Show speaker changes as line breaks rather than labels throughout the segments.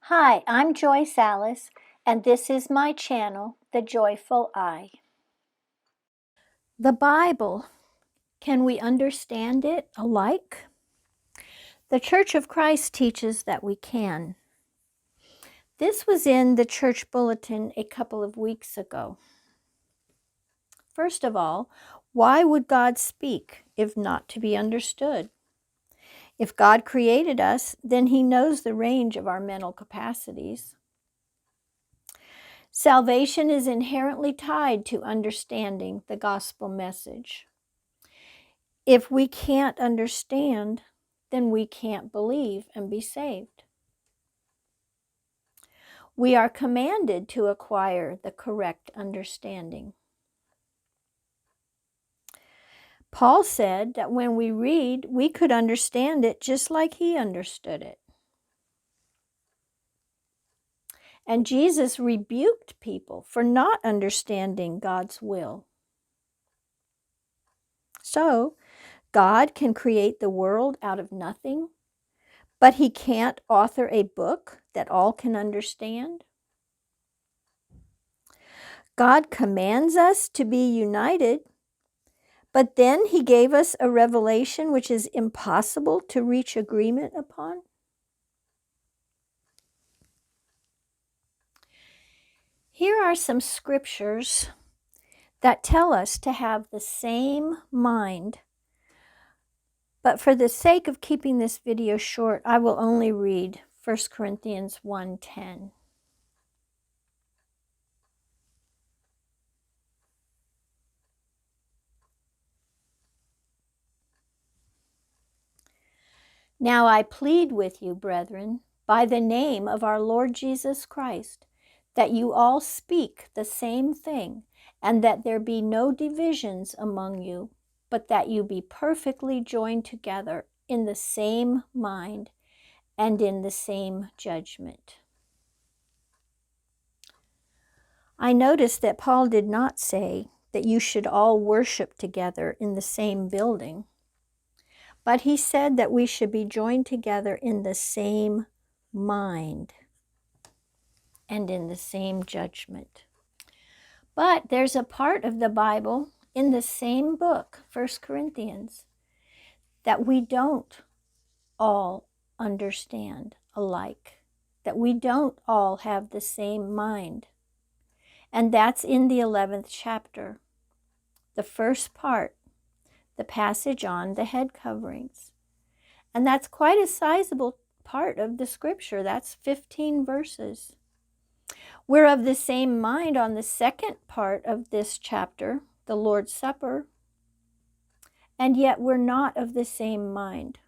Hi, I'm Joyce Alice, and this is my channel, The Joyful Eye. The Bible, can we understand it alike? The Church of Christ teaches that we can. This was in the church bulletin a couple of weeks ago. First of all, why would God speak if not to be understood? If God created us, then He knows the range of our mental capacities. Salvation is inherently tied to understanding the gospel message. If we can't understand, then we can't believe and be saved. We are commanded to acquire the correct understanding. Paul said that when we read, we could understand it just like he understood it. And Jesus rebuked people for not understanding God's will. So, God can create the world out of nothing, but He can't author a book that all can understand. God commands us to be united, but then He gave us a revelation which is impossible to reach agreement upon. Here are some scriptures that tell us to have the same mind. But for the sake of keeping this video short, I will only read 1 Corinthians 1:10. Now I plead with you, brethren, by the name of our Lord Jesus Christ, that you all speak the same thing, and that there be no divisions among you, but that you be perfectly joined together in the same mind and in the same judgment. I noticed that Paul did not say that you should all worship together in the same building, but he said that we should be joined together in the same mind and in the same judgment. But there's a part of the Bible in the same book, 1 Corinthians, that we don't all understand alike, that we don't all have the same mind. And that's in the 11th chapter, the first part, the passage on the head coverings. And that's quite a sizable part of the scripture. That's 15 verses. We're of the same mind on the second part of this chapter, the Lord's Supper, and yet we're not of the same mind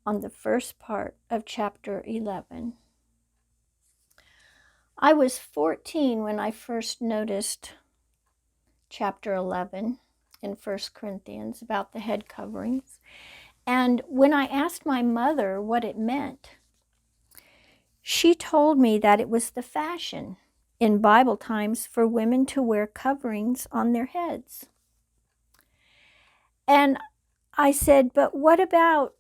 on the first part of chapter 11. I was 14 when I first noticed chapter 11 in 1 Corinthians about the head coverings. And when I asked my mother what it meant, she told me that it was the fashion in Bible times for women to wear coverings on their heads. And I said, but what about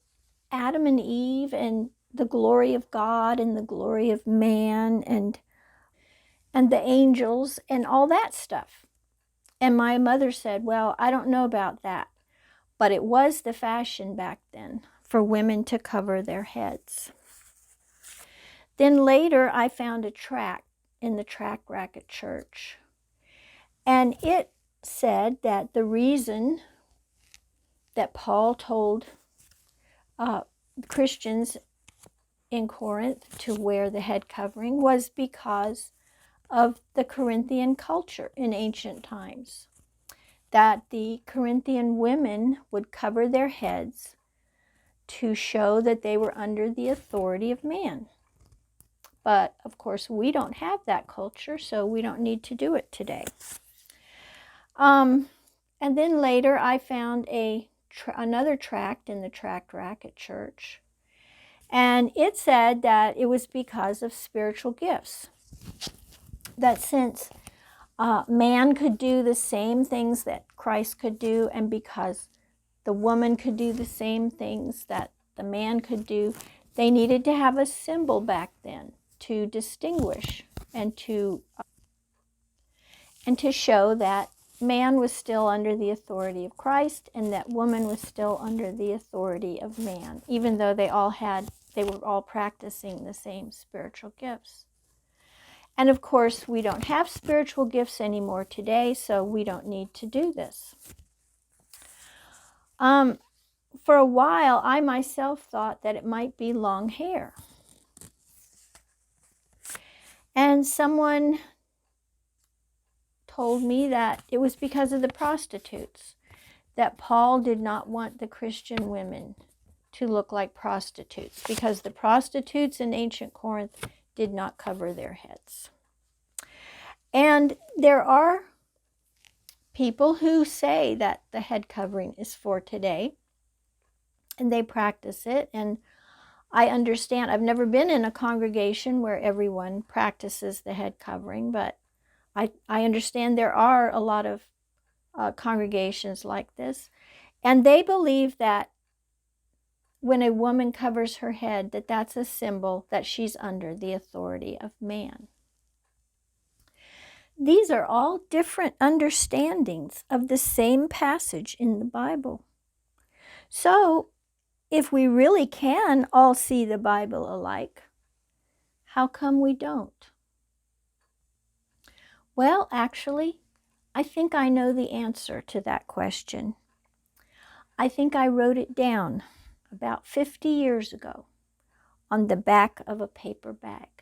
Adam and Eve and the glory of God and the glory of man and the angels and all that stuff? And my mother said, well, I don't know about that, but it was the fashion back then for women to cover their heads. Then later I found a tract in the tract rack at church, and it said that the reason that Paul told Christians in Corinth to wear the head covering was because of the Corinthian culture in ancient times, that the Corinthian women would cover their heads to show that they were under the authority of man. But of course, we don't have that culture, so we don't need to do it today. And then later I found another tract in the tract rack at church, and it said that it was because of spiritual gifts. That since man could do the same things that Christ could do, and because the woman could do the same things that the man could do, they needed to have a symbol back then to distinguish and to show that man was still under the authority of Christ and that woman was still under the authority of man, even though they were all practicing the same spiritual gifts. And of course, we don't have spiritual gifts anymore today, so we don't need to do this. For a while, I myself thought that it might be long hair. And someone told me that it was because of the prostitutes, that Paul did not want the Christian women to look like prostitutes, because the prostitutes in ancient Corinth did not cover their heads. And there are people who say that the head covering is for today, and they practice it, and I understand. I've never been in a congregation where everyone practices the head covering, but I understand there are a lot of congregations like this, and they believe that when a woman covers her head, that's a symbol that she's under the authority of man. These are all different understandings of the same passage in the Bible. So, if we really can all see the Bible alike, how come we don't? Well, actually, I think I know the answer to that question. I think I wrote it down about 50 years ago on the back of a paper bag.